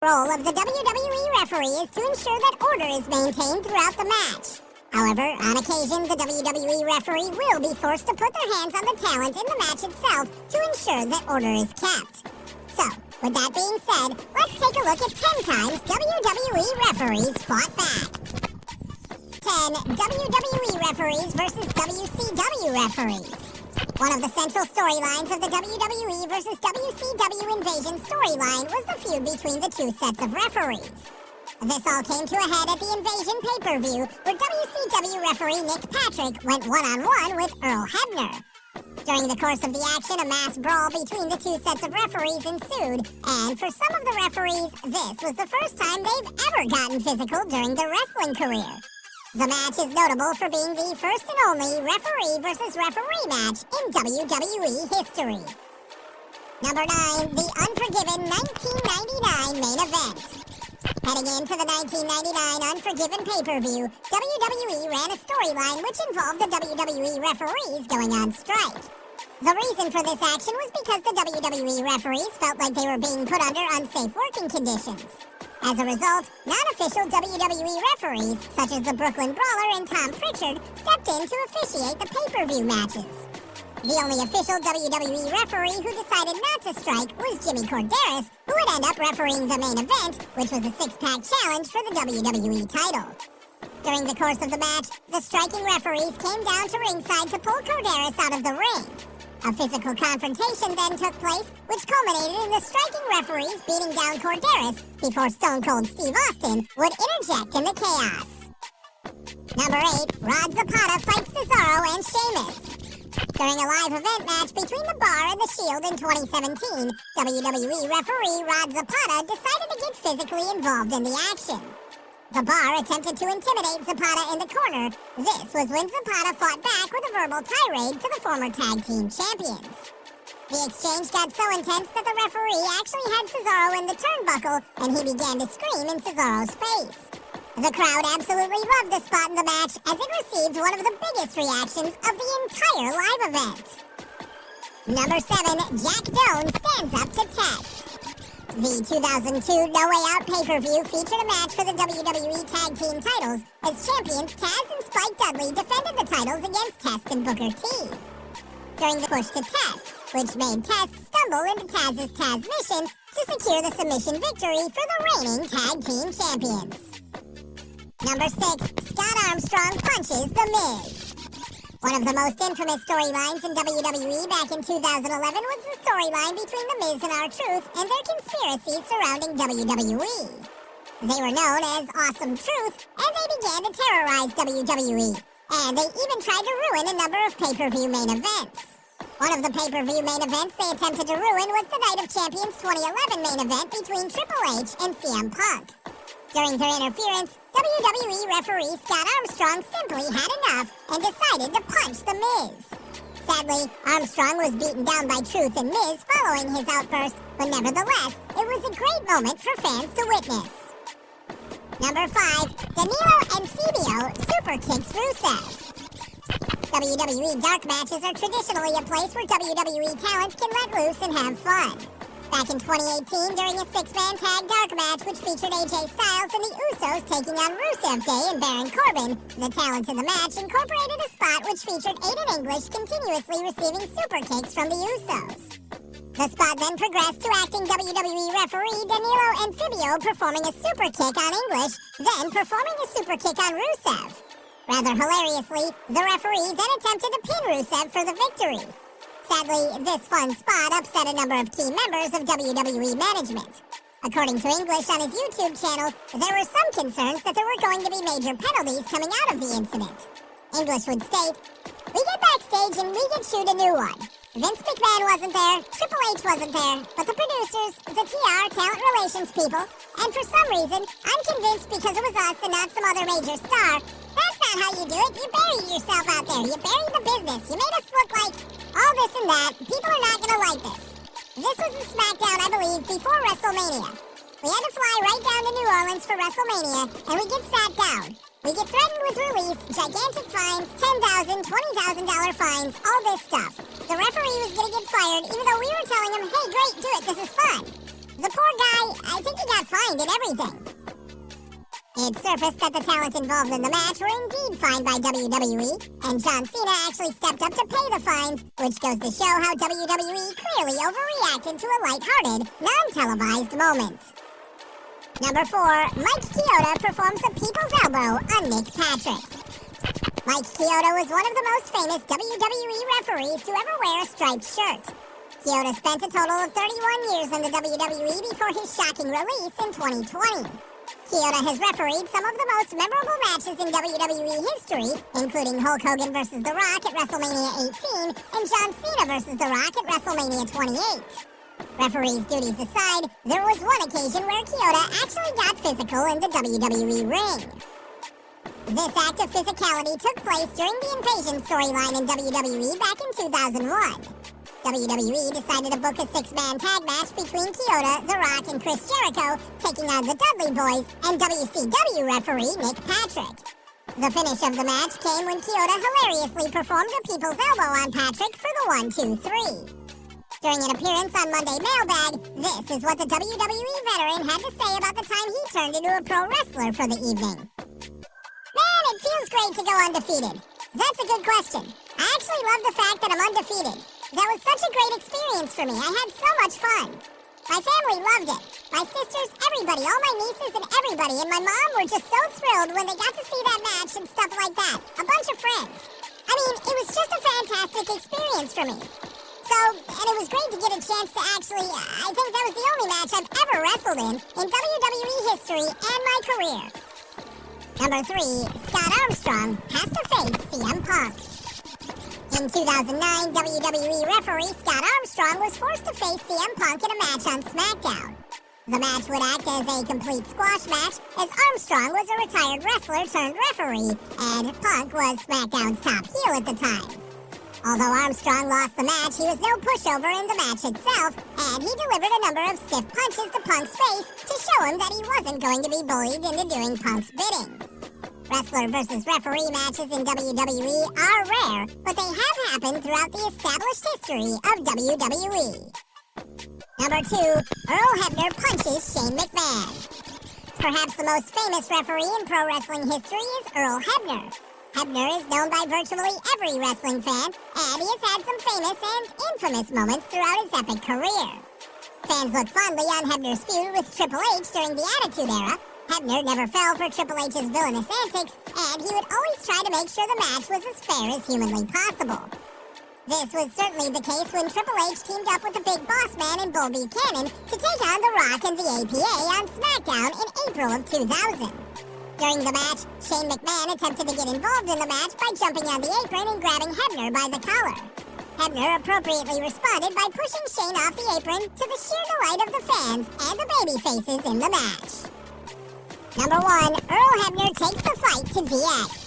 Role of the WWE referee is to ensure that order is maintained throughout the match. However, on occasion, the WWE referee will be forced to put their hands on the talent in the match itself to ensure that order is kept. So, with that being said, let's take a look at 10 times WWE referees fought back. 10 WWE referees versus WCW referees. One of the central storylines of the WWE versus WCW Invasion storyline was the feud between the two sets of referees. This all came to a head at the Invasion pay-per-view, where WCW referee Nick Patrick went one-on-one with Earl Hebner. During the course of the action, a mass brawl between the two sets of referees ensued, and for some of the referees, this was the first time they've ever gotten physical during their wrestling career. The match is notable for being the first and only referee versus referee match in WWE history. Number 9, the Unforgiven 1999 main event. Heading into the 1999 Unforgiven pay-per-view, WWE ran a storyline which involved the WWE referees going on strike. The reason for this action was because the WWE referees felt like they were being put under unsafe working conditions. As a result, non-official WWE referees, such as the Brooklyn Brawler and Tom Pritchard, stepped in to officiate the pay-per-view matches. The only official WWE referee who decided not to strike was Jimmy Korderas, who would end up refereeing the main event, which was a six-pack challenge for the WWE title. During the course of the match, the striking referees came down to ringside to pull Korderas out of the ring. A physical confrontation then took place, which culminated in the striking referees beating down Korderas before Stone Cold Steve Austin would interject in the chaos. Number 8, Rod Zapata fights Cesaro and Sheamus. During a live event match between The Bar and The Shield in 2017, WWE referee Rod Zapata decided to get physically involved in the action. The Bar attempted to intimidate Zapata in the corner. This was when Zapata fought back with a verbal tirade to the former tag team champions. The exchange got so intense that the referee actually had Cesaro in the turnbuckle, and he began to scream in Cesaro's face. The crowd absolutely loved the spot in the match, as it received one of the biggest reactions of the entire live event. Number 7, Jack Doan stands up to Test. The 2002 No Way Out pay-per-view featured a match for the WWE Tag Team titles as champions Taz and Spike Dudley defended the titles against Test and Booker T. During the push to Test, which made Test stumble into Taz's Taz mission to secure the submission victory for the reigning Tag Team champions. Number 6, Scott Armstrong punches The Miz. One of the most infamous storylines in WWE back in 2011 was the storyline between The Miz and R-Truth and their conspiracy surrounding WWE. They were known as Awesome Truth, and they began to terrorize WWE. And they even tried to ruin a number of pay-per-view main events. One of the pay-per-view main events they attempted to ruin was the Night of Champions 2011 main event between Triple H and CM Punk. During their interference, WWE referee Scott Armstrong simply had enough and decided to punch The Miz. Sadly, Armstrong was beaten down by Truth and Miz following his outburst, but nevertheless, it was a great moment for fans to witness. Number 5, Danilo and Fabio super kicks Rusev. WWE dark matches are traditionally a place where WWE talent can let loose and have fun. Back in 2018, during a six-man tag dark match which featured AJ Styles and the Usos taking on Rusev Day and Baron Corbin, the talent in the match incorporated a spot which featured Aiden English continuously receiving super kicks from the Usos. The spot then progressed to acting WWE referee Danilo Amphibio performing a super kick on English, then performing a super kick on Rusev. Rather hilariously, the referee then attempted to pin Rusev for the victory. Sadly, this fun spot upset a number of key members of WWE management. According to English on his YouTube channel, there were some concerns that there were going to be major penalties coming out of the incident. English would state, "We get backstage and we get shoot a new one. Vince McMahon wasn't there, Triple H wasn't there, but the producers, the TR, talent relations people, and for some reason, I'm convinced because it was us and not some other major star, that's not how you do it. You buried yourself out there. You buried the business. You made us look like all this and that. People are not going to like this." This was the SmackDown, I believe, before WrestleMania. We had to fly right down to New Orleans for WrestleMania, and we get sat down. We get threatened with release, gigantic fines, $10,000, $20,000 fines, all this stuff. The referee was going to get fired, even though we were telling him, "Hey, great, do it, this is fun." The poor guy, I think he got fined and everything. It surfaced that the talent involved in the match were indeed fined by WWE, and John Cena actually stepped up to pay the fines, which goes to show how WWE clearly overreacted to a lighthearted, non-televised moment. Number 4, Mike Chioda performs a people's elbow on Nick Patrick. Mike Chioda was one of the most famous WWE referees to ever wear a striped shirt. Chioda spent a total of 31 years in the WWE before his shocking release in 2020. Chioda has refereed some of the most memorable matches in WWE history, including Hulk Hogan vs. The Rock at WrestleMania 18 and John Cena vs. The Rock at WrestleMania 28. Referees' duties aside, there was one occasion where Chioda actually got physical in the WWE ring. This act of physicality took place during the Invasion storyline in WWE back in 2001. WWE decided to book a 6-man tag match between Chioda, The Rock, and Chris Jericho, taking on the Dudley Boys and WCW referee Nick Patrick. The finish of the match came when Chioda hilariously performed a people's elbow on Patrick for the 1-2-3. During an appearance on Monday Mailbag, this is what the WWE veteran had to say about the time he turned into a pro wrestler for the evening. Man, it feels great to go undefeated. That's a good question. I actually love the fact that I'm undefeated. That was such a great experience for me. I had so much fun. My family loved it. My sisters, everybody, all my nieces and everybody, and my mom were just so thrilled when they got to see that match and stuff like that. A bunch of friends. I mean, it was just a fantastic experience for me. So, and it was great to get a chance to actually, I think that was the only match I've ever wrestled in WWE history and my career. Number 3, Scott Armstrong has to face CM Punk. In 2009, WWE referee Scott Armstrong was forced to face CM Punk in a match on SmackDown. The match would act as a complete squash match, as Armstrong was a retired wrestler turned referee, and Punk was SmackDown's top heel at the time. Although Armstrong lost the match, he was no pushover in the match itself, and he delivered a number of stiff punches to Punk's face to show him that he wasn't going to be bullied into doing Punk's bidding. Wrestler versus referee matches in WWE are rare, but they have happened throughout the established history of WWE. Number 2, Earl Hebner punches Shane McMahon. Perhaps the most famous referee in pro wrestling history is Earl Hebner. Hebner is known by virtually every wrestling fan, and he has had some famous and infamous moments throughout his epic career. Fans look fondly on Hebner's feud with Triple H during the Attitude Era. Hebner never fell for Triple H's villainous antics, and he would always try to make sure the match was as fair as humanly possible. This was certainly the case when Triple H teamed up with the Big Boss Man and Bull Buchanan to take on The Rock and the APA on SmackDown in April of 2000. During the match, Shane McMahon attempted to get involved in the match by jumping on the apron and grabbing Hebner by the collar. Hebner appropriately responded by pushing Shane off the apron to the sheer delight of the fans and the babyfaces in the match. Number 1, Earl Hebner takes the fight to DX.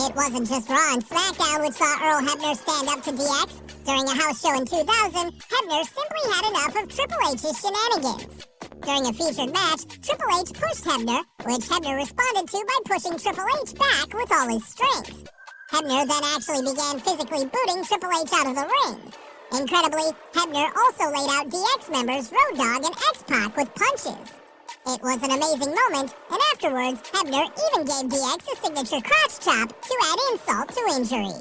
It wasn't just Raw and SmackDown which saw Earl Hebner stand up to DX. During a house show in 2000, Hebner simply had enough of Triple H's shenanigans. During a featured match, Triple H pushed Hebner, which Hebner responded to by pushing Triple H back with all his strength. Hebner then actually began physically booting Triple H out of the ring. Incredibly, Hebner also laid out DX members Road Dogg and X-Pac with punches. It was an amazing moment, and afterwards, Hebner even gave DX a signature crotch chop to add insult to injury.